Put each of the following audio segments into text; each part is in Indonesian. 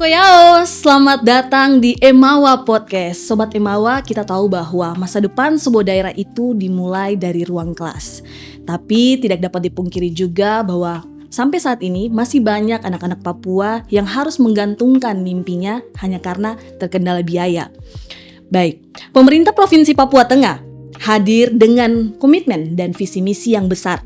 Koyao, selamat datang di Emawa Podcast. Sobat Emawa, kita tahu bahwa masa depan sebuah daerah itu dimulai dari ruang kelas. Tapi tidak dapat dipungkiri juga bahwa sampai saat ini masih banyak anak-anak Papua yang harus menggantungkan mimpinya hanya karena terkendala biaya. Baik, pemerintah Provinsi Papua Tengah hadir dengan komitmen dan visi misi yang besar,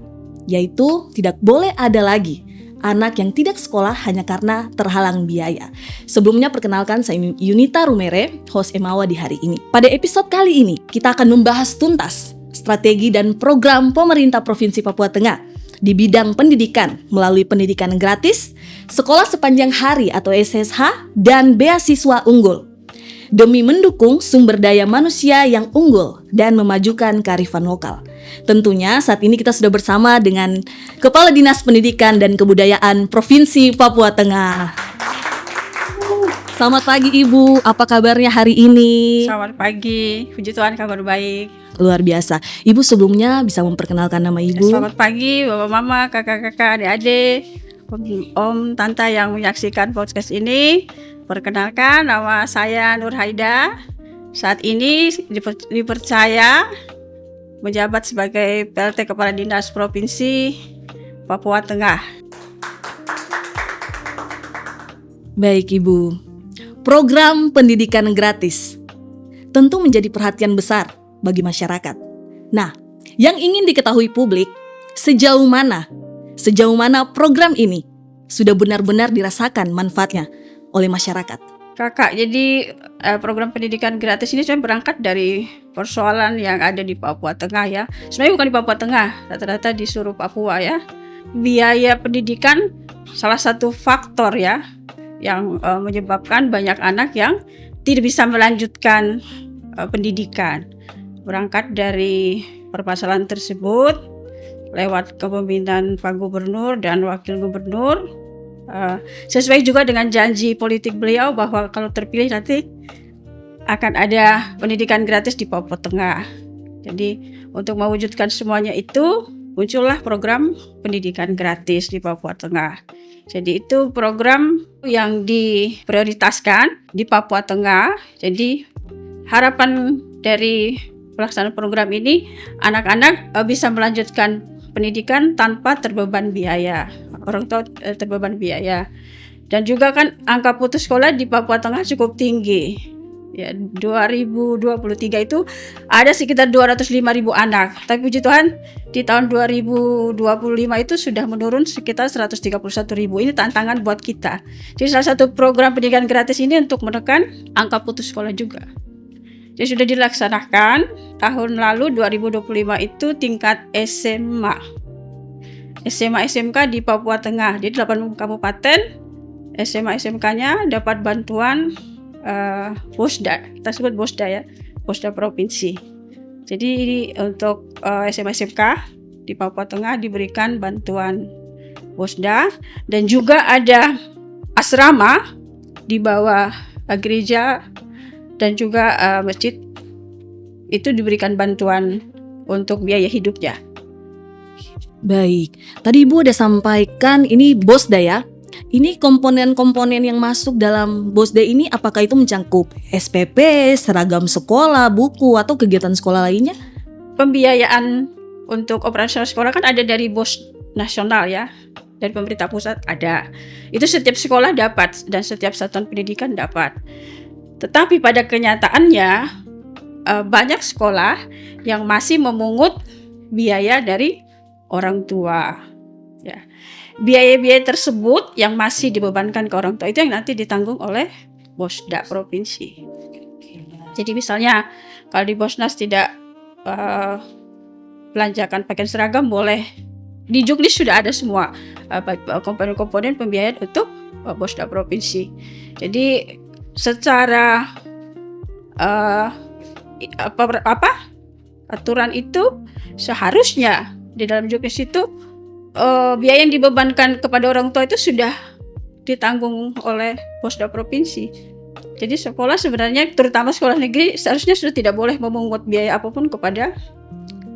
yaitu tidak boleh ada lagi anak yang tidak sekolah hanya karena terhalang biaya. Sebelumnya perkenalkan saya Yunita Rumere, host Emawa di hari ini. Pada episode kali ini kita akan membahas tuntas strategi dan program pemerintah Provinsi Papua Tengah di bidang pendidikan melalui pendidikan gratis, sekolah sepanjang hari atau SSH, dan beasiswa unggul demi mendukung sumber daya manusia yang unggul dan memajukan kearifan lokal. Tentunya saat ini kita sudah bersama dengan Kepala Dinas Pendidikan dan Kebudayaan Provinsi Papua Tengah. Selamat pagi Ibu, apa kabarnya hari ini? Selamat pagi, puji Tuhan kabar baik. Luar biasa. Ibu sebelumnya bisa memperkenalkan nama Ibu? Selamat pagi Bapak Mama, kakak-kakak, adik-adik, Om, Tante yang menyaksikan podcast ini. Perkenalkan, nama saya Nur Haida. Saat ini dipercaya menjabat sebagai PLT Kepala Dinas Provinsi Papua Tengah. Baik Ibu, program pendidikan gratis tentu menjadi perhatian besar bagi masyarakat. Nah, yang ingin diketahui publik, sejauh mana program ini sudah benar-benar dirasakan manfaatnya oleh masyarakat. Kakak, jadi program pendidikan gratis ini sebenarnya berangkat dari persoalan yang ada di Papua Tengah ya. Sebenarnya bukan di Papua Tengah, rata-rata di seluruh Papua ya. Biaya pendidikan salah satu faktor ya yang menyebabkan banyak anak yang tidak bisa melanjutkan pendidikan. Berangkat dari permasalahan tersebut lewat kepemimpinan Pak Gubernur dan Wakil Gubernur. Sesuai juga dengan janji politik beliau bahwa kalau terpilih nanti akan ada pendidikan gratis di Papua Tengah. Jadi untuk mewujudkan semuanya itu muncullah program pendidikan gratis di Papua Tengah. Jadi itu program yang diprioritaskan di Papua Tengah. Jadi harapan dari pelaksanaan program ini anak-anak bisa melanjutkan pendidikan tanpa terbeban biaya. Orang tua terbeban biaya. Dan juga kan angka putus sekolah di Papua Tengah cukup tinggi. Ya, 2023 itu ada sekitar 205.000 anak. Tapi puji Tuhan di tahun 2025 itu sudah menurun sekitar 131.000. Ini tantangan buat kita. Jadi salah satu program pendidikan gratis ini untuk menekan angka putus sekolah juga. Jadi sudah dilaksanakan tahun lalu 2025 itu tingkat SMA SMK di Papua Tengah. Jadi 8 kabupaten SMA SMK-nya dapat bantuan Bosda. Kita sebut Bosda ya, Bosda Provinsi. Jadi untuk SMA SMK di Papua Tengah diberikan bantuan Bosda dan juga ada asrama di bawah gereja dan juga masjid itu diberikan bantuan untuk biaya hidupnya. Baik, tadi Ibu udah sampaikan ini Bosda ya. Ini komponen-komponen yang masuk dalam Bosda ini apakah itu mencakup SPP, seragam sekolah, buku, atau kegiatan sekolah lainnya? Pembiayaan untuk operasional sekolah kan ada dari BOS nasional ya, dari pemerintah pusat ada. Itu setiap sekolah dapat dan setiap satuan pendidikan dapat. Tetapi pada kenyataannya banyak sekolah yang masih memungut biaya dari orang tua. Ya. Biaya-biaya tersebut yang masih dibebankan ke orang tua itu yang nanti ditanggung oleh Bosda Provinsi. Jadi misalnya kalau di Bosnas tidak belanjakan pakaian seragam boleh. Di Juknis sudah ada semua komponen-komponen pembiayaan untuk Bosda Provinsi. Jadi secara aturan itu seharusnya di dalam Juknis itu biaya yang dibebankan kepada orang tua itu sudah ditanggung oleh Bosda Provinsi. Jadi sekolah sebenarnya, terutama sekolah negeri, seharusnya sudah tidak boleh memungut biaya apapun kepada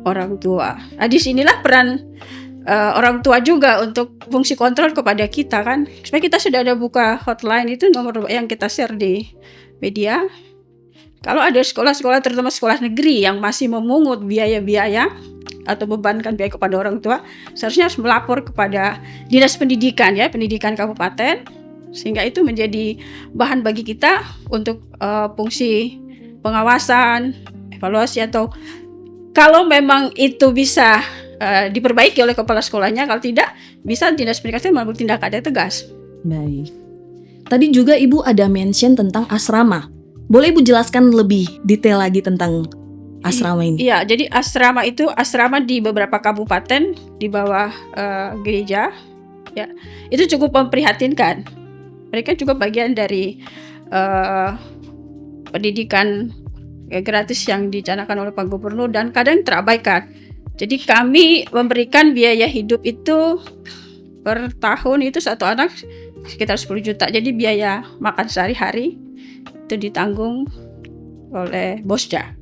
orang tua. Nah, disinilah peran orang tua juga untuk fungsi kontrol kepada kita kan. Supaya kita sudah ada buka hotline, itu nomor yang kita share di media. Kalau ada sekolah-sekolah, terutama sekolah negeri yang masih memungut biaya-biaya atau bebankan biaya kepada orang tua, seharusnya harus melapor kepada Dinas Pendidikan ya, Pendidikan Kabupaten, sehingga itu menjadi bahan bagi kita untuk fungsi pengawasan, evaluasi, atau kalau memang itu bisa diperbaiki oleh kepala sekolahnya, kalau tidak bisa Dinas Pendidikan mengambil tindakan yang tegas. Baik. Tadi juga Ibu ada mention tentang asrama. Boleh Ibu jelaskan lebih detail lagi tentang asrama ini? Iya, jadi asrama itu asrama di beberapa kabupaten di bawah gereja. Ya, itu cukup memprihatinkan. Mereka juga bagian dari pendidikan gratis yang dicanangkan oleh Pak Gubernur dan kadang terabaikan. Jadi kami memberikan biaya hidup itu per tahun itu satu anak sekitar 10 juta. Jadi biaya makan sehari-hari itu ditanggung oleh Bosda.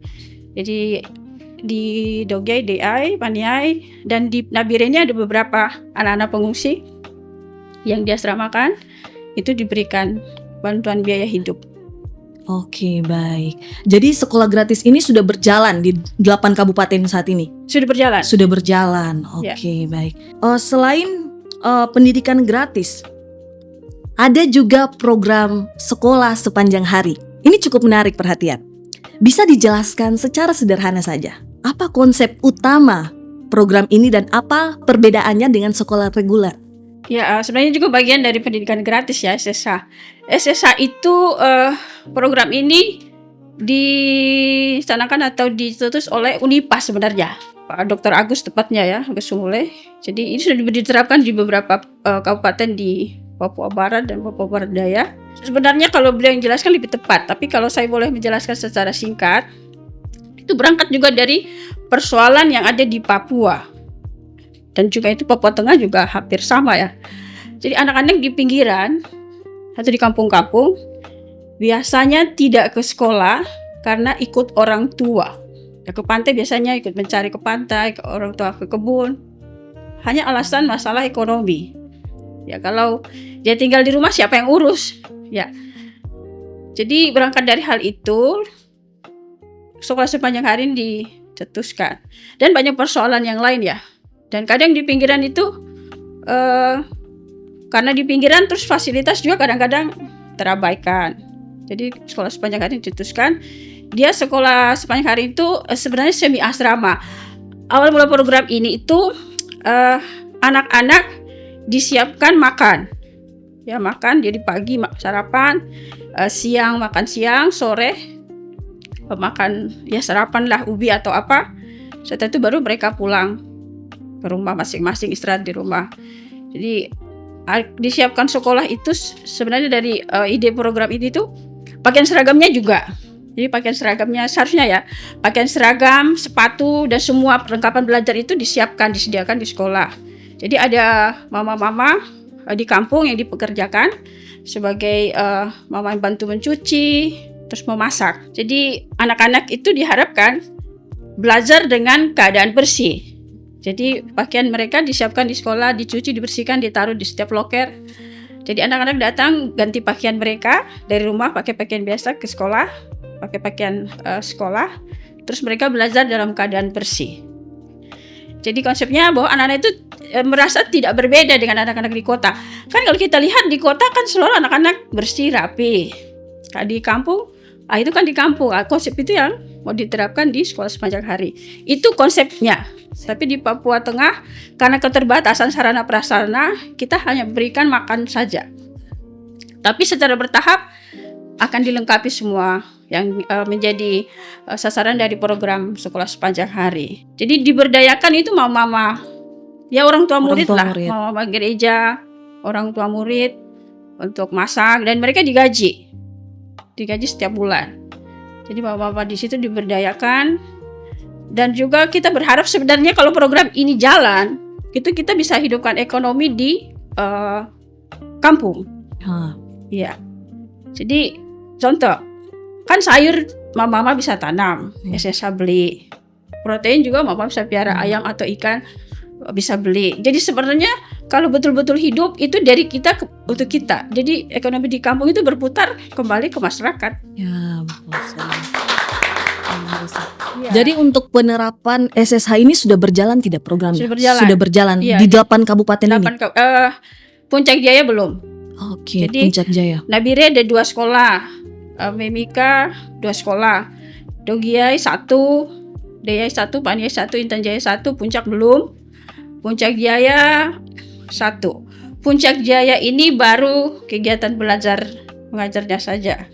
Jadi di Dogyai, DI, Paniai, dan di Nabire ini ada beberapa anak-anak pengungsi yang diasramakan, itu diberikan bantuan biaya hidup. Oke, baik. Jadi sekolah gratis ini sudah berjalan di 8 kabupaten saat ini? Sudah berjalan. Sudah berjalan, oke, baik. Selain pendidikan gratis, ada juga program sekolah sepanjang hari. Ini cukup menarik perhatian. Bisa dijelaskan secara sederhana saja, apa konsep utama program ini dan apa perbedaannya dengan sekolah reguler? Ya, sebenarnya juga bagian dari pendidikan gratis ya, SSH. SSH itu program ini dicanangkan atau dicetus oleh Unipas sebenarnya, Pak Dr. Agus tepatnya ya, Agus Sumule. Jadi ini sudah diterapkan di beberapa kabupaten di Papua Barat dan Papua Barat Daya. Sebenarnya kalau beliau yang jelaskan lebih tepat, tapi kalau saya boleh menjelaskan secara singkat, itu berangkat juga dari persoalan yang ada di Papua. Dan juga itu Papua Tengah juga hampir sama ya. Jadi anak-anak di pinggiran atau di kampung-kampung biasanya tidak ke sekolah karena ikut orang tua. Ya, ke pantai biasanya ikut mencari ke pantai, ke orang tua ke kebun. Hanya alasan masalah ekonomi. Ya, kalau dia tinggal di rumah siapa yang urus? Ya. Jadi berangkat dari hal itu, sekolah sepanjang hari ini dicetuskan. Dan banyak persoalan yang lain ya. Dan kadang di pinggiran itu karena di pinggiran terus fasilitas juga kadang-kadang terabaikan. Jadi sekolah sepanjang hari dicetuskan. Dia sekolah sepanjang hari itu sebenarnya semi asrama. Awal mula program ini itu anak-anak disiapkan makan. Ya, makan jadi pagi sarapan, siang makan siang, sore makan ya sarapan lah ubi atau apa. Setelah itu baru mereka pulang ke rumah masing-masing, istirahat di rumah. Jadi disiapkan sekolah itu sebenarnya dari ide program ini tuh pakaian seragamnya juga. Jadi pakaian seragamnya seharusnya ya, pakaian seragam, sepatu dan semua perlengkapan belajar itu disediakan di sekolah. Jadi ada mama-mama di kampung yang dipekerjakan sebagai mama yang bantu mencuci, terus memasak. Jadi anak-anak itu diharapkan belajar dengan keadaan bersih. Jadi pakaian mereka disiapkan di sekolah, dicuci, dibersihkan, ditaruh di setiap loker. Jadi anak-anak datang ganti pakaian mereka dari rumah pakai pakaian biasa ke sekolah, pakai pakaian sekolah, terus mereka belajar dalam keadaan bersih. Jadi konsepnya bahwa anak-anak itu merasa tidak berbeda dengan anak-anak di kota. Kan kalau kita lihat di kota kan seluruh anak-anak bersih, rapi. Di kampung, itu kan di kampung. Konsep itu yang mau diterapkan di sekolah sepanjang hari. Itu konsepnya. Tapi di Papua Tengah, karena keterbatasan sarana prasarana, kita hanya berikan makan saja. Tapi secara bertahap akan dilengkapi semua yang menjadi sasaran dari program sekolah sepanjang hari. Jadi diberdayakan itu mama-mama, ya orang tua murid lah, mama-mama gereja, orang tua murid untuk masak dan mereka digaji setiap bulan. Jadi mama-mama di situ diberdayakan dan juga kita berharap sebenarnya kalau program ini jalan, itu kita bisa hidupkan ekonomi di kampung. Iya. Jadi contoh, kan sayur mama bisa tanam, SSH beli. Protein juga mama bisa piara ayam atau ikan. bisa beli. Jadi sebenarnya kalau betul-betul hidup itu dari kita untuk kita. Jadi ekonomi di kampung itu berputar kembali ke masyarakat. Ya, betul sekali. Ya. Jadi untuk penerapan SSH ini sudah berjalan tidak programnya? Sudah berjalan. Sudah berjalan Iya, di 8 kabupaten ini? Puncak Jaya belum. Oke, Jadi, Puncak Jaya. Nabire ada 2 sekolah, Memika 2 sekolah, Dogiai 1, Deyai 1, Paniai 1, Intan Jaya 1, Puncak belum, Puncak Jaya 1. Puncak Jaya ini baru kegiatan belajar mengajarnya saja.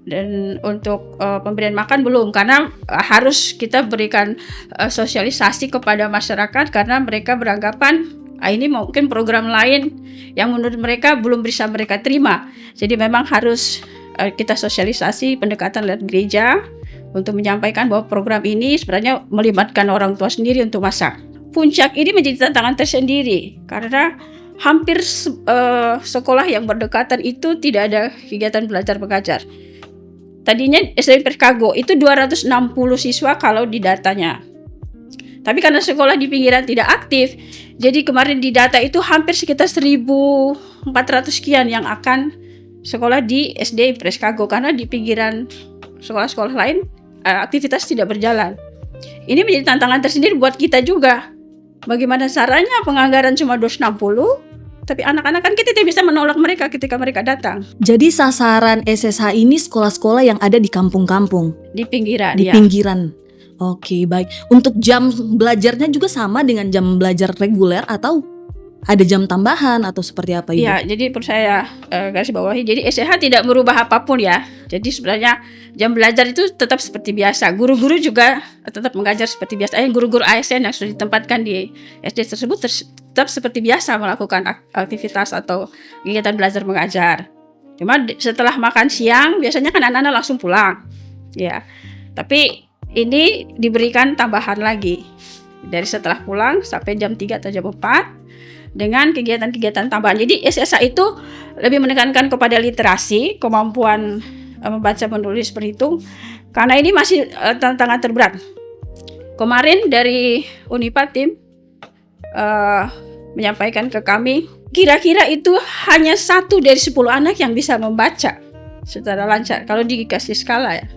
Dan untuk pemberian makan belum, karena harus kita berikan sosialisasi kepada masyarakat karena mereka beranggapan ini mungkin program lain yang menurut mereka belum bisa mereka terima. Jadi memang harus kita sosialisasi pendekatan lewat gereja untuk menyampaikan bahwa program ini sebenarnya melibatkan orang tua sendiri untuk masak. Puncak ini menjadi tantangan tersendiri karena hampir sekolah yang berdekatan itu tidak ada kegiatan belajar mengajar. Tadinya SD Perkago itu 260 siswa kalau di datanya. Tapi karena sekolah di pinggiran tidak aktif, jadi kemarin di data itu hampir sekitar 1.400 sekian yang akan sekolah di SD Perkago karena di pinggiran sekolah-sekolah lain aktivitas tidak berjalan. Ini menjadi tantangan tersendiri buat kita juga. Bagaimana caranya penganggaran cuma 260? Tapi anak-anak kan kita tidak bisa menolak mereka ketika mereka datang. Jadi sasaran SSH ini sekolah-sekolah yang ada di kampung-kampung? Di pinggiran. Di pinggiran. Oke, baik. Untuk jam belajarnya juga sama dengan jam belajar reguler atau ada jam tambahan atau seperti apa Ibu? Iya, jadi perlu saya garis bawahi. Jadi SSH tidak merubah apapun ya. Jadi sebenarnya jam belajar itu tetap seperti biasa. Guru-guru juga tetap mengajar seperti biasa. Guru-guru ASN yang sudah ditempatkan di SD tersebut tetap seperti biasa melakukan aktivitas atau kegiatan belajar mengajar. Cuma setelah makan siang biasanya kan anak-anak langsung pulang. Ya. Tapi ini diberikan tambahan lagi. Dari setelah pulang sampai jam 3 atau jam 4 dengan kegiatan-kegiatan tambahan. Jadi SSA itu lebih menekankan kepada literasi, kemampuan membaca, menulis, berhitung. Karena ini masih tantangan terberat. Kemarin dari Unipad tim menyampaikan ke kami, kira-kira itu hanya 1 dari 10 anak yang bisa membaca secara lancar. Kalau dikasih skala ya.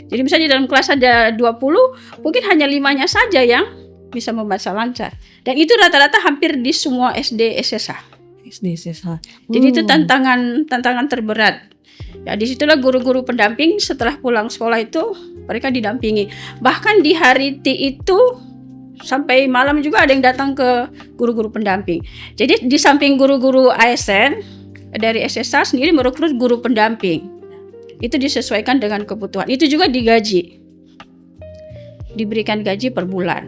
Jadi misalnya dalam kelas ada 20, mungkin hanya 5-nya saja yang bisa membaca lancar. Dan itu rata-rata hampir di semua SD SSH. SD SSH. Jadi itu tantangan terberat. Ya disitulah guru-guru pendamping setelah pulang sekolah itu mereka didampingi. Bahkan di hari T itu sampai malam juga ada yang datang ke guru-guru pendamping. Jadi di samping guru-guru ASN dari SSH sendiri merekrut guru pendamping. Itu disesuaikan dengan kebutuhan. Itu juga digaji. Diberikan gaji per bulan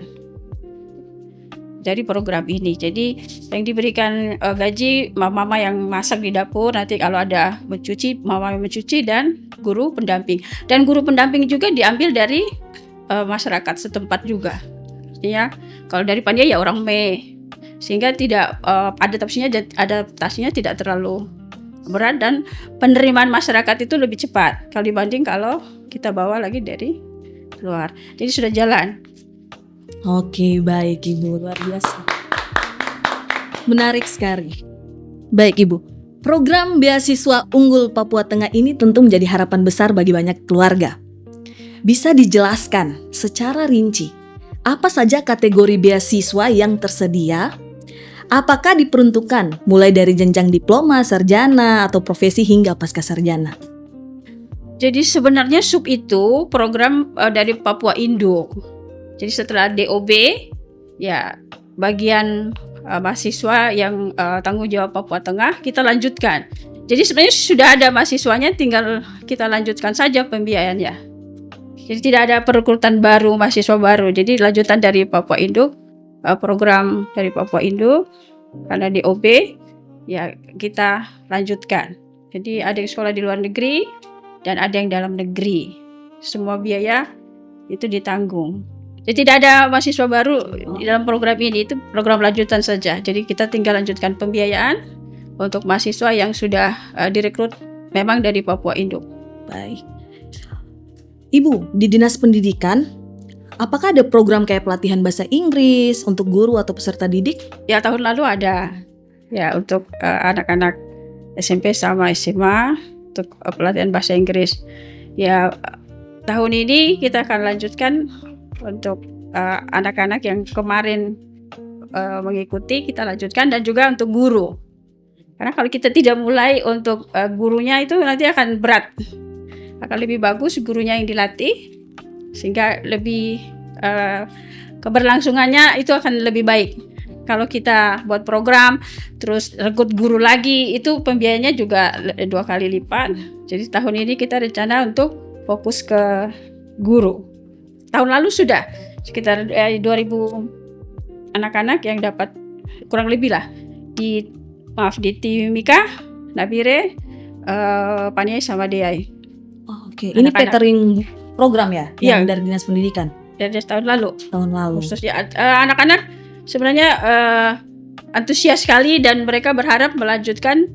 dari program ini. Jadi yang diberikan gaji mama yang masak di dapur, nanti kalau ada mencuci, mama yang mencuci, dan guru pendamping. Dan guru pendamping juga diambil dari masyarakat setempat juga. Artinya kalau dari Paniai ya orang Me, sehingga tidak adaptasinya tidak terlalu berat dan penerimaan masyarakat itu lebih cepat kalau dibanding kalau kita bawa lagi dari luar. Jadi sudah jalan. Oke, baik Ibu, luar biasa. Menarik sekali. Baik Ibu, program beasiswa unggul Papua Tengah ini tentu menjadi harapan besar bagi banyak keluarga. Bisa dijelaskan secara rinci, apa saja kategori beasiswa yang tersedia? Apakah diperuntukkan mulai dari jenjang diploma, sarjana, atau profesi hingga pasca sarjana? Jadi sebenarnya SUP itu program dari Papua Induk. Jadi setelah DOB, ya bagian mahasiswa yang tanggung jawab Papua Tengah kita lanjutkan. Jadi sebenarnya sudah ada mahasiswanya, tinggal kita lanjutkan saja pembiayaannya. Jadi tidak ada perekrutan baru, mahasiswa baru. Jadi lanjutan dari Papua Induk, program dari Papua Induk, karena DOB, ya kita lanjutkan. Jadi ada yang sekolah di luar negeri dan ada yang dalam negeri. Semua biaya itu ditanggung. Jadi tidak ada mahasiswa baru di dalam program ini, itu program lanjutan saja. Jadi kita tinggal lanjutkan pembiayaan untuk mahasiswa yang sudah direkrut memang dari Papua Induk. Baik. Ibu, di Dinas Pendidikan Apakah ada program kayak pelatihan bahasa Inggris untuk guru atau peserta didik? Ya tahun lalu ada ya untuk anak-anak SMP sama SMA untuk pelatihan bahasa Inggris. Ya tahun ini kita akan lanjutkan untuk anak-anak yang kemarin mengikuti, kita lanjutkan, dan juga untuk guru. Karena kalau kita tidak mulai untuk gurunya itu nanti akan berat. Akan lebih bagus gurunya yang dilatih sehingga lebih keberlangsungannya itu akan lebih baik. Kalau kita buat program terus rekrut guru lagi itu pembiayanya juga 2 kali lipat. Jadi tahun ini kita rencana untuk fokus ke guru. Tahun lalu sudah sekitar 2.000 anak-anak yang dapat, kurang lebih lah, di Timika, Nabire, Paniai sama Deai. Oke. Ini catering program ya, yang dari Dinas Pendidikan? Dari tahun lalu. Tahun lalu. Khususnya anak-anak sebenarnya antusias sekali dan mereka berharap melanjutkan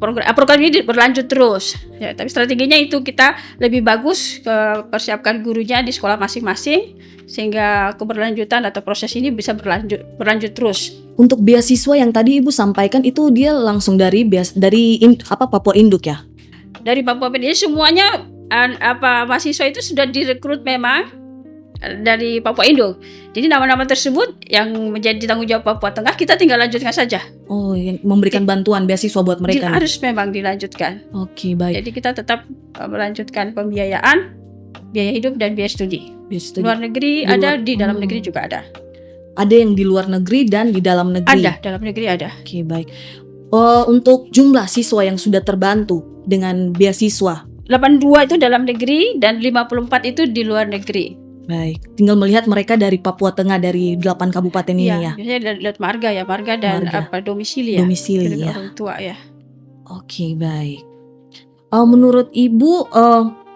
program ini berlanjut terus. Ya, tapi strateginya itu kita lebih bagus persiapkan gurunya di sekolah masing-masing sehingga keberlanjutan atau proses ini bisa berlanjut terus. Untuk beasiswa yang tadi Ibu sampaikan itu dia langsung dari Papua Induk ya? Dari Papua Induk, semuanya mahasiswa itu sudah direkrut memang dari Papua Induk. Jadi nama-nama tersebut yang menjadi tanggung jawab Papua Tengah kita tinggal lanjutkan saja. Oh, yang memberikan bantuan beasiswa buat mereka. Harus memang dilanjutkan. Oke, baik. Jadi kita tetap melanjutkan pembiayaan, biaya hidup dan biaya studi. Luar negeri ada, di dalam negeri juga ada. Ada yang di luar negeri dan di dalam negeri. Ada, dalam negeri ada. Oke, baik. Untuk jumlah siswa yang sudah terbantu dengan beasiswa, 82 itu dalam negeri dan 54 itu di luar negeri. Baik, tinggal melihat mereka dari Papua Tengah, dari 8 kabupaten ini ya. Biasanya lihat marga dan domisili ya. Domisili ya. Orang tua ya. Oke, baik. Menurut Ibu,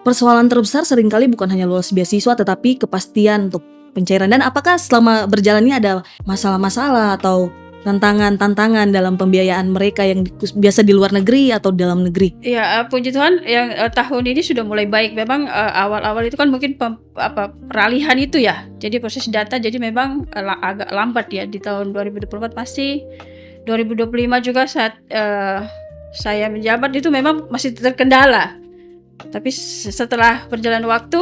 persoalan terbesar seringkali bukan hanya lulus beasiswa tetapi kepastian untuk pencairan. Dan apakah selama berjalan ini ada masalah-masalah atau tantangan-tantangan dalam pembiayaan mereka yang biasa di luar negeri atau dalam negeri? Ya, puji Tuhan yang tahun ini sudah mulai baik. Memang awal-awal itu kan mungkin peralihan itu ya. Jadi proses data jadi memang agak lambat ya di tahun 2024 masih. 2025 juga saat saya menjabat itu memang masih terkendala. Tapi setelah berjalan waktu,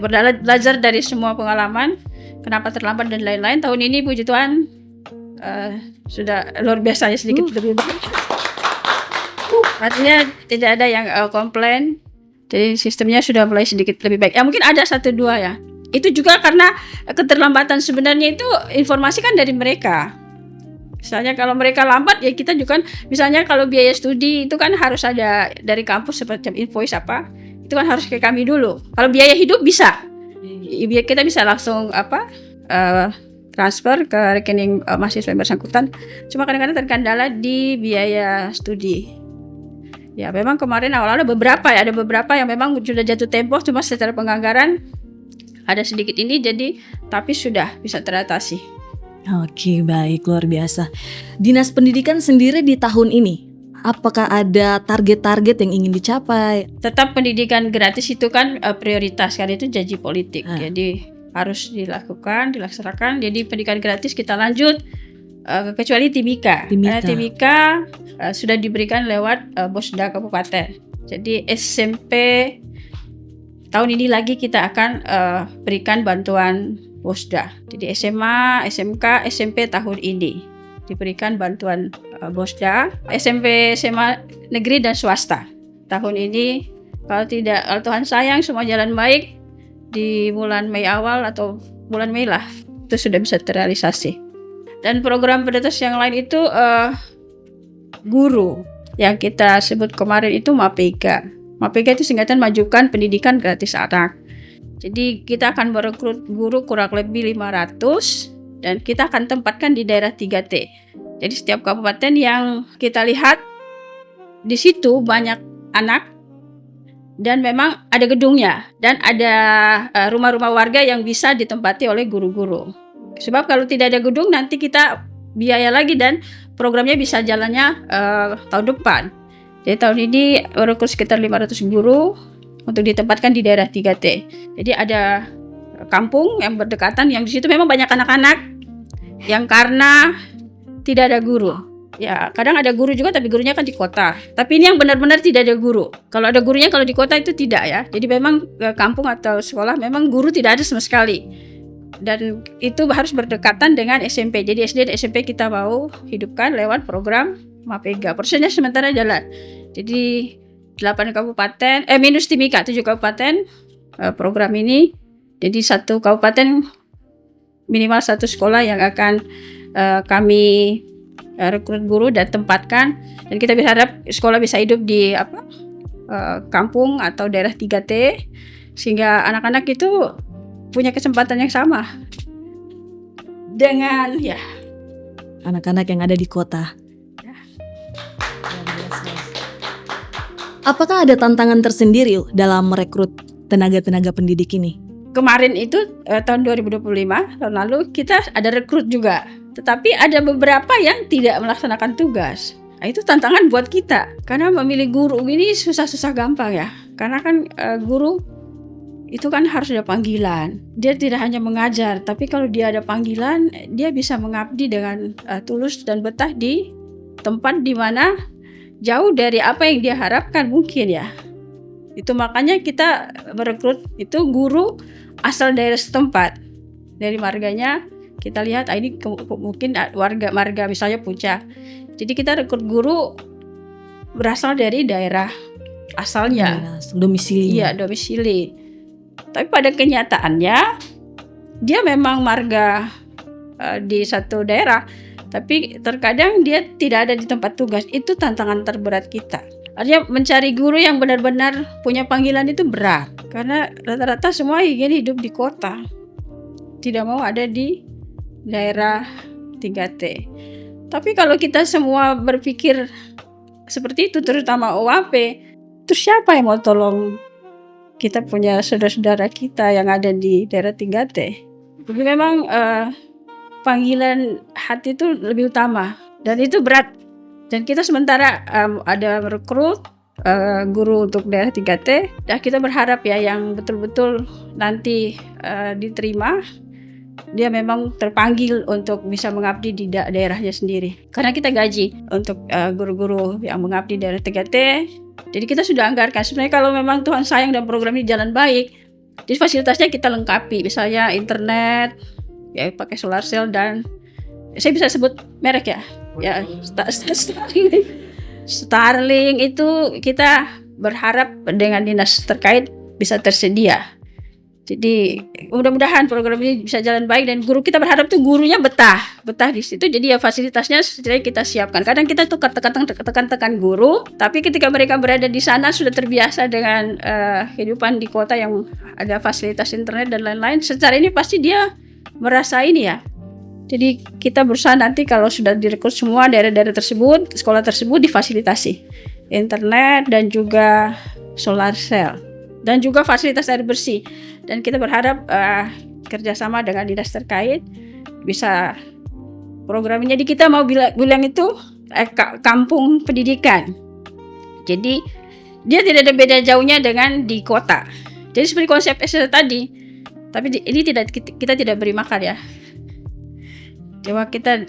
belajar dari semua pengalaman, kenapa terlambat dan lain-lain, tahun ini puji Tuhan sudah luar biasa ya, sedikit lebih baik. Artinya tidak ada yang komplain. Jadi sistemnya sudah mulai sedikit lebih baik. Ya mungkin ada 1-2 ya. Itu juga karena keterlambatan sebenarnya itu informasi kan dari mereka. Misalnya kalau mereka lambat ya kita juga kan, misalnya kalau biaya studi itu kan harus ada dari kampus seperti invoice apa. Itu kan harus ke kami dulu. Kalau biaya hidup bisa. Kita bisa langsung transfer ke rekening mahasiswa yang bersangkutan. Cuma kadang-kadang terkendala di biaya studi. Ya memang kemarin awal-awal ada beberapa yang memang sudah jatuh tempo, cuma secara penganggaran ada sedikit ini, jadi tapi sudah bisa teratasi. Oke, baik, luar biasa. Dinas Pendidikan sendiri di tahun ini, apakah ada target-target yang ingin dicapai? Tetap pendidikan gratis itu kan prioritas, karena itu janji politik. Jadi harus dilaksanakan. Jadi pendidikan gratis kita lanjut kecuali Timika. Karena Timika sudah diberikan lewat Bosda Kabupaten. Jadi SMP tahun ini lagi kita akan berikan bantuan Bosda. Jadi SMA, SMK, SMP tahun ini diberikan bantuan Bosda. SMP, SMA negeri dan swasta tahun ini, kalau Tuhan sayang semua jalan baik, di bulan Mei awal atau bulan Mei lah itu sudah bisa terrealisasi. Dan program prioritas yang lain itu guru yang kita sebut kemarin itu MAPEGA. MAPEGA itu singkatan Majukan Pendidikan Gratis Anak. Jadi kita akan merekrut guru kurang lebih 500 dan kita akan tempatkan di daerah 3T. Jadi setiap kabupaten yang kita lihat di situ banyak anak dan memang ada gedungnya dan ada rumah-rumah warga yang bisa ditempati oleh guru-guru. Sebab kalau tidak ada gedung nanti kita biaya lagi dan programnya bisa jalannya tahun depan. Jadi tahun ini merekrut sekitar 500 guru untuk ditempatkan di daerah 3T. Jadi ada kampung yang berdekatan, yang di situ memang banyak anak-anak yang karena tidak ada guru. Ya, kadang ada guru juga tapi gurunya kan di kota. Tapi ini yang benar-benar tidak ada guru. Kalau ada gurunya, kalau di kota itu tidak ya. Jadi memang kampung atau sekolah memang guru tidak ada sama sekali. Dan itu harus berdekatan dengan SMP. Jadi SD dan SMP kita mau hidupkan lewat program Mapega. Prosesnya sementara jalan. Jadi 8 kabupaten, minus Timika 7 kabupaten program ini. Jadi satu kabupaten minimal satu sekolah yang akan kami rekrut guru dan tempatkan. Dan kita berharap sekolah bisa hidup di kampung atau daerah 3T, sehingga anak-anak itu punya kesempatan yang sama dengan anak-anak yang ada di kota. Apakah ada tantangan tersendiri dalam merekrut tenaga-tenaga pendidik ini? Kemarin itu tahun 2025, tahun lalu kita ada rekrut juga. Tetapi ada beberapa yang tidak melaksanakan tugas. Nah, itu tantangan buat kita. Karena memilih guru ini susah-susah gampang ya. Karena kan guru itu kan harus ada panggilan. Dia tidak hanya mengajar, tapi kalau dia ada panggilan, dia bisa mengabdi dengan tulus dan betah di tempat di mana jauh dari apa yang dia harapkan mungkin ya. Itu makanya kita merekrut itu guru asal daerah setempat. Dari marganya kita lihat ini mungkin marga misalnya Puncak. Jadi kita rekrut guru berasal dari daerah asalnya. Domisili. Iya, domisili. Tapi pada kenyataannya dia memang marga di satu daerah, tapi terkadang dia tidak ada di tempat tugas. Itu tantangan terberat kita. Artinya mencari guru yang benar-benar punya panggilan itu berat. Karena rata-rata semua ingin hidup di kota, tidak mau ada di daerah 3T. Tapi kalau kita semua berpikir seperti itu, terutama OAP, terus siapa yang mau tolong kita punya saudara-saudara kita yang ada di daerah 3T? Jadi memang panggilan hati itu lebih utama, dan itu berat. Dan kita sementara ada merekrut guru untuk daerah 3T. Dan kita berharap ya yang betul-betul nanti diterima, dia memang terpanggil untuk bisa mengabdi di daerahnya sendiri. Karena kita gaji untuk guru-guru yang mengabdi di daerah 3T. Jadi kita sudah anggarkan. Sebenarnya kalau memang Tuhan sayang dan program ini jalan baik, jadi fasilitasnya kita lengkapi. Misalnya internet, ya pakai solar cell, dan saya bisa sebut merek ya Starlink itu kita berharap dengan dinas terkait bisa tersedia. Jadi mudah-mudahan program ini bisa jalan baik, dan guru kita berharap tuh gurunya betah di situ. Jadi ya fasilitasnya setidaknya kita siapkan. Kadang kita tuh tekan guru, tapi ketika mereka berada di sana sudah terbiasa dengan kehidupan di kota yang ada fasilitas internet dan lain-lain. Secara ini pasti dia merasa ini ya. Jadi kita berusaha nanti kalau sudah direkrut semua daerah-daerah tersebut, sekolah tersebut difasilitasi internet dan juga solar cell dan juga fasilitas air bersih. Dan kita berharap kerjasama dengan dinas terkait bisa programnya. Jadi kita mau bilang itu kampung pendidikan. Jadi dia tidak ada beda jauhnya dengan di kota. Jadi seperti konsep SD tadi, tapi ini kita tidak beri makan ya. Cuma kita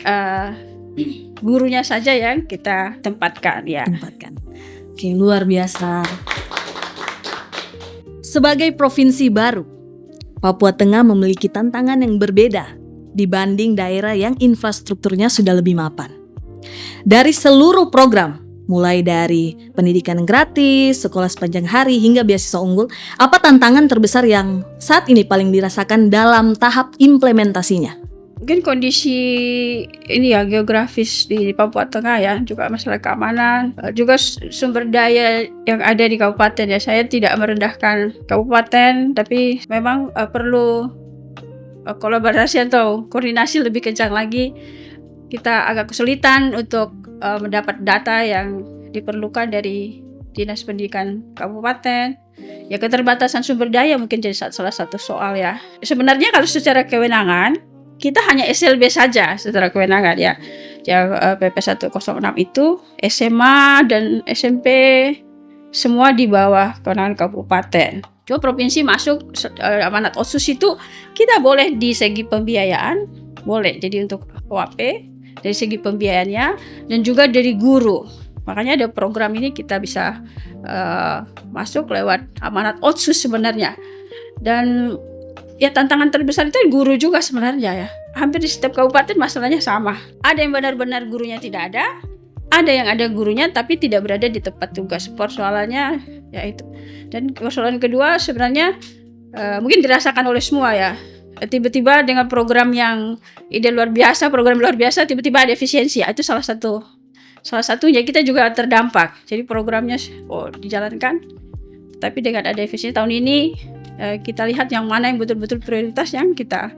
gurunya saja yang kita tempatkan ya. Oke, luar biasa. Sebagai provinsi baru, Papua Tengah memiliki tantangan yang berbeda dibanding daerah yang infrastrukturnya sudah lebih mapan. Dari seluruh program, mulai dari pendidikan gratis, sekolah sepanjang hari, hingga beasiswa unggul, apa tantangan terbesar yang saat ini paling dirasakan dalam tahap implementasinya? Mungkin kondisi ini ya, geografis di Papua Tengah ya, juga masalah keamanan, juga sumber daya yang ada di kabupaten ya. Saya tidak merendahkan kabupaten, tapi memang perlu kolaborasi atau koordinasi lebih kencang lagi. Kita agak kesulitan untuk mendapat data yang diperlukan dari Dinas Pendidikan Kabupaten. Ya, keterbatasan sumber daya mungkin jadi salah satu soal ya. Sebenarnya kalau secara kewenangan kita hanya SLB saja secara kewenangan ya. PP 106 itu SMA dan SMP semua di bawah kewenangan kabupaten. Cuma provinsi masuk amanat OSUS itu kita boleh di segi pembiayaan, boleh. Jadi untuk OAP dari segi pembiayaannya dan juga dari guru. Makanya ada program ini kita bisa masuk lewat amanat OSUS sebenarnya. Dan ya tantangan terbesar itu guru juga sebenarnya ya. Hampir di setiap kabupaten masalahnya sama. Ada yang benar-benar gurunya tidak ada yang ada gurunya tapi tidak berada di tempat tugas. Persoalannya ya itu. Dan persoalan kedua sebenarnya mungkin dirasakan oleh semua ya. Tiba-tiba dengan program yang ide luar biasa, program luar biasa, tiba-tiba ada efisiensi. Itu salah satunya kita juga terdampak. Jadi programnya dijalankan, tapi dengan ada efisiensi tahun ini kita lihat yang mana yang betul-betul prioritas yang kita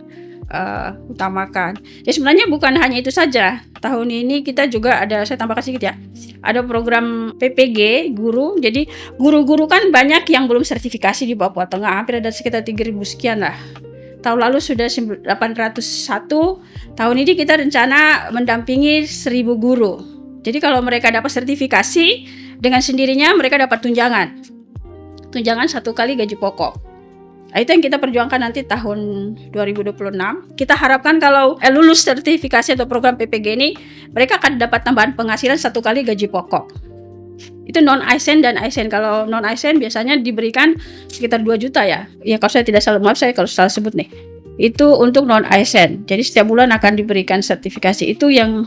utamakan. Ya sebenarnya bukan hanya itu saja. Tahun ini kita juga ada, saya tambahkan sedikit ya. Ada program PPG guru. Jadi guru-guru kan banyak yang belum sertifikasi di Papua Tengah. Hampir ada sekitar 3.000 sekian lah. Tahun lalu sudah 801. Tahun ini kita rencana mendampingi 1.000 guru. Jadi kalau mereka dapat sertifikasi, dengan sendirinya mereka dapat tunjangan. Tunjangan 1 kali gaji pokok. Nah, itu yang kita perjuangkan nanti tahun 2026. Kita harapkan kalau lulus sertifikasi atau program PPG ini, mereka akan dapat tambahan penghasilan 1 kali gaji pokok. Itu non-ASN dan ASN. Kalau non-ASN biasanya diberikan sekitar 2 juta ya. Ya kalau saya tidak salah, maaf saya kalau salah sebut nih. Itu untuk non-ASN. Jadi setiap bulan akan diberikan sertifikasi. Itu yang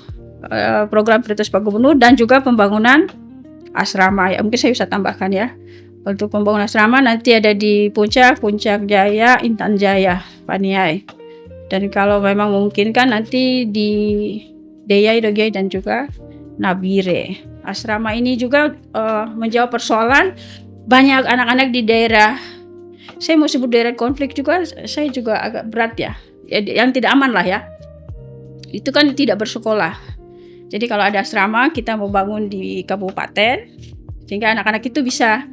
program prioritas Pak Gubernur dan juga pembangunan asrama. Ya, mungkin saya bisa tambahkan ya. Untuk pembangunan asrama nanti ada di Puncak Jaya, Intan Jaya, Paniai. Dan kalau memang mungkin kan nanti di Deyai, Dogiai dan juga Nabire. Asrama ini juga menjawab persoalan banyak anak-anak di daerah. Saya mau sebut daerah konflik juga, saya juga agak berat ya. Yang tidak aman lah ya. Itu kan tidak bersekolah. Jadi kalau ada asrama kita mau bangun di kabupaten sehingga anak-anak itu bisa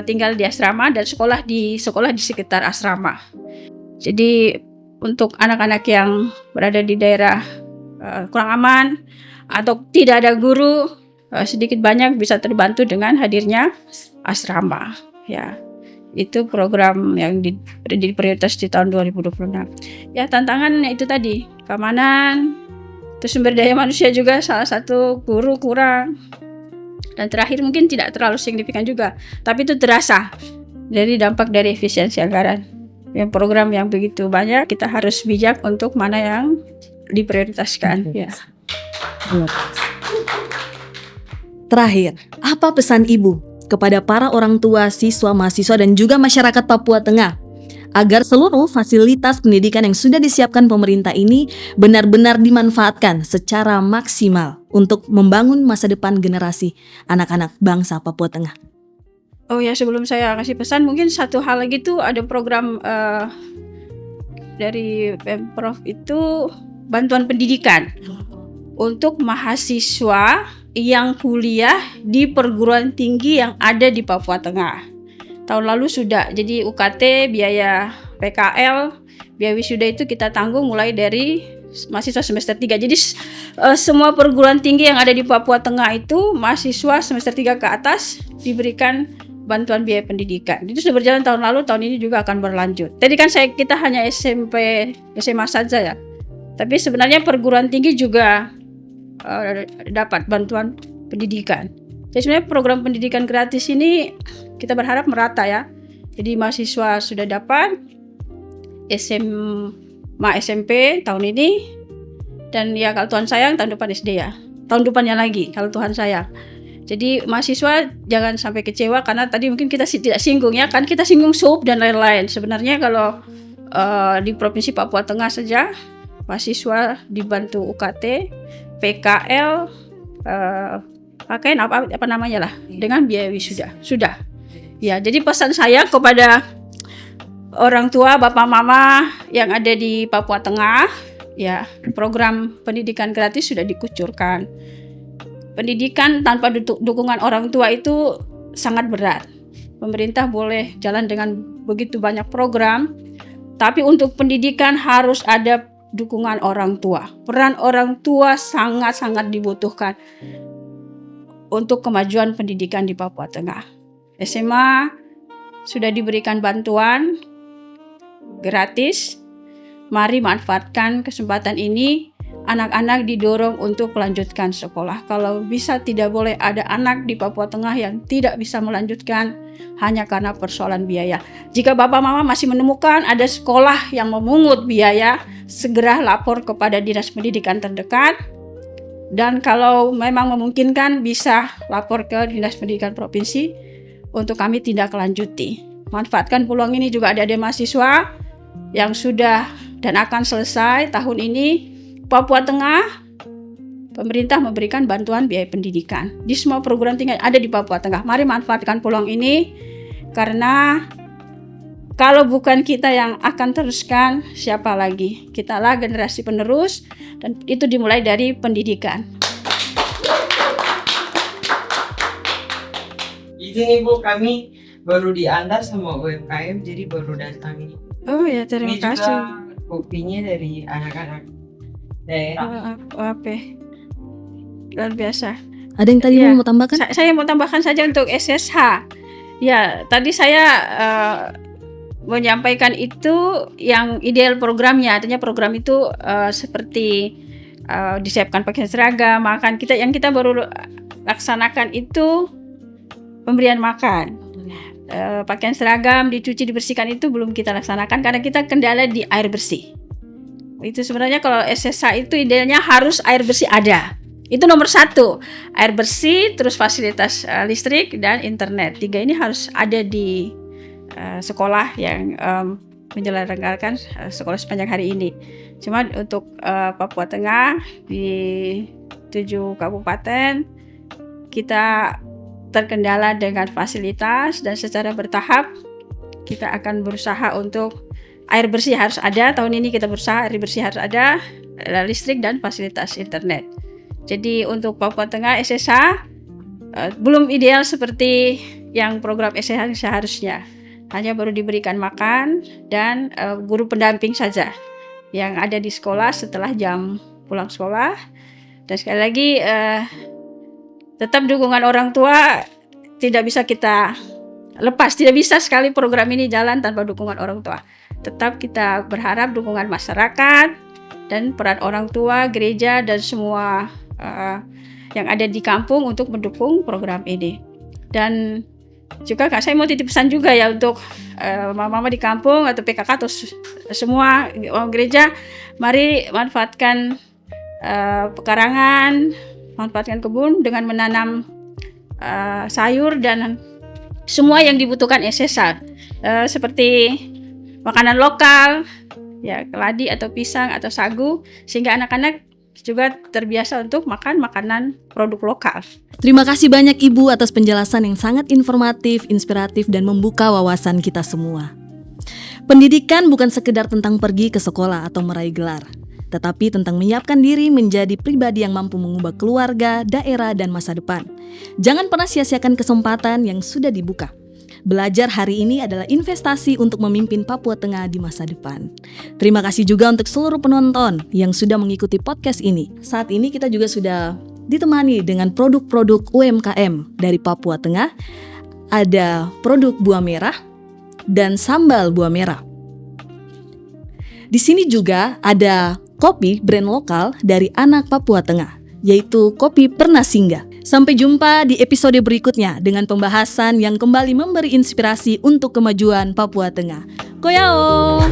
tinggal di asrama dan sekolah di sekitar asrama. Jadi untuk anak-anak yang berada di daerah kurang aman atau tidak ada guru, sedikit banyak bisa terbantu dengan hadirnya asrama. Ya, itu program yang jadi prioritas di tahun 2026. Ya, tantangannya itu tadi, keamanan, terus sumber daya manusia juga salah satu, guru kurang. Dan terakhir mungkin tidak terlalu signifikan juga, tapi itu terasa dari dampak dari efisiensi anggaran. Yang program yang begitu banyak, kita harus bijak untuk mana yang diprioritaskan. Ya. Terakhir, apa pesan Ibu kepada para orang tua, siswa, mahasiswa, dan juga masyarakat Papua Tengah agar seluruh fasilitas pendidikan yang sudah disiapkan pemerintah ini benar-benar dimanfaatkan secara maksimal untuk membangun masa depan generasi anak-anak bangsa Papua Tengah? Oh ya, sebelum saya kasih pesan, mungkin satu hal lagi tuh ada program dari Pemprov itu bantuan pendidikan untuk mahasiswa yang kuliah di perguruan tinggi yang ada di Papua Tengah. Tahun lalu sudah, jadi UKT, biaya PKL, biaya wisuda itu kita tanggung mulai dari mahasiswa semester 3. Jadi semua perguruan tinggi yang ada di Papua Tengah itu mahasiswa semester 3 ke atas diberikan bantuan biaya pendidikan. Itu sudah berjalan tahun lalu, tahun ini juga akan berlanjut. Tadi kan kita hanya SMP, SMA saja ya. Tapi sebenarnya perguruan tinggi juga dapat bantuan pendidikan. Jadi sebenarnya program pendidikan gratis ini kita berharap merata ya. Jadi mahasiswa sudah dapat, SMA, SMP tahun ini, dan ya kalau Tuhan sayang tahun depan SD ya. Tahun depannya lagi kalau Tuhan sayang. Jadi mahasiswa jangan sampai kecewa karena tadi mungkin kita tidak singgung ya, kan kita singgung SUP dan lain-lain. Sebenarnya kalau di Provinsi Papua Tengah saja mahasiswa dibantu UKT, PKL, pakaian apa namanya lah, dengan biaya wisuda. Sudah. Ya, jadi pesan saya kepada orang tua, bapak mama yang ada di Papua Tengah, ya, program pendidikan gratis sudah dikucurkan. Pendidikan tanpa dukungan orang tua itu sangat berat. Pemerintah boleh jalan dengan begitu banyak program, tapi untuk pendidikan harus ada dukungan orang tua. Peran orang tua sangat-sangat dibutuhkan. untuk kemajuan pendidikan di Papua Tengah. SMA sudah diberikan bantuan gratis. Mari manfaatkan kesempatan ini. Anak-anak didorong untuk melanjutkan sekolah. Kalau bisa tidak boleh ada anak di Papua Tengah yang tidak bisa melanjutkan hanya karena persoalan biaya. Jika Bapak Mama masih menemukan ada sekolah yang memungut biaya, segera lapor kepada Dinas Pendidikan terdekat. Dan kalau memang memungkinkan bisa lapor ke Dinas Pendidikan Provinsi untuk kami tindak lanjuti. Manfaatkan peluang ini, juga ada mahasiswa yang sudah dan akan selesai tahun ini. Papua Tengah, pemerintah memberikan bantuan biaya pendidikan di semua perguruan tinggi ada di Papua Tengah. Mari manfaatkan peluang ini, karena kalau bukan kita yang akan teruskan, siapa lagi? Kitalah generasi penerus, dan itu dimulai dari pendidikan. Izin Ibu, kami baru diantar sama UMKM, jadi baru datang ini. Oh ya, terima Ini kasih. juga kopinya dari anak-anak daerah. Oke. Luar biasa. Ada yang tadi Iya. mau tambahkan? Saya mau tambahkan saja untuk SSH. Ya, tadi saya menyampaikan itu yang ideal programnya. Artinya program itu seperti disiapkan pakaian seragam, makan. Yang kita baru laksanakan itu pemberian makan. Pakaian seragam dicuci dibersihkan itu belum kita laksanakan karena kita kendala di air bersih. Itu sebenarnya kalau SSH itu idealnya harus air bersih ada. Itu nomor 1, air bersih, terus fasilitas listrik dan internet. 3 ini harus ada di sekolah yang menyelenggarakan sekolah sepanjang hari ini. Cuma untuk Papua Tengah di 7 kabupaten kita terkendala dengan fasilitas, dan secara bertahap kita akan berusaha untuk air bersih harus ada. Tahun ini kita berusaha air bersih harus ada, listrik dan fasilitas internet. Jadi untuk Papua Tengah SSH belum ideal seperti yang program SSH seharusnya. Hanya baru diberikan makan dan guru pendamping saja yang ada di sekolah setelah jam pulang sekolah. Dan sekali lagi tetap dukungan orang tua tidak bisa kita lepas. Tidak bisa sekali program ini jalan tanpa dukungan orang tua. Tetap kita berharap dukungan masyarakat dan peran orang tua, gereja, dan semua yang ada di kampung untuk mendukung program ini. Dan juga Kak, saya mau titip pesan juga ya untuk mama-mama di kampung atau PKK atau semua gereja. Mari manfaatkan pekarangan, manfaatkan kebun dengan menanam sayur dan semua yang dibutuhkan SSH, seperti makanan lokal, ya keladi atau pisang atau sagu, sehingga anak-anak juga terbiasa untuk makan makanan produk lokal. Terima kasih banyak Ibu atas penjelasan yang sangat informatif, inspiratif, dan membuka wawasan kita semua. Pendidikan bukan sekedar tentang pergi ke sekolah atau meraih gelar, tetapi tentang menyiapkan diri menjadi pribadi yang mampu mengubah keluarga, daerah, dan masa depan. Jangan pernah sia-siakan kesempatan yang sudah dibuka. Belajar hari ini adalah investasi untuk memimpin Papua Tengah di masa depan. Terima kasih juga untuk seluruh penonton yang sudah mengikuti podcast ini. Saat ini kita juga sudah ditemani dengan produk-produk UMKM dari Papua Tengah. Ada produk buah merah dan sambal buah merah. Di sini juga ada kopi brand lokal dari anak Papua Tengah, yaitu kopi Pernasingga. Sampai jumpa di episode berikutnya dengan pembahasan yang kembali memberi inspirasi untuk kemajuan Papua Tengah. Koyao!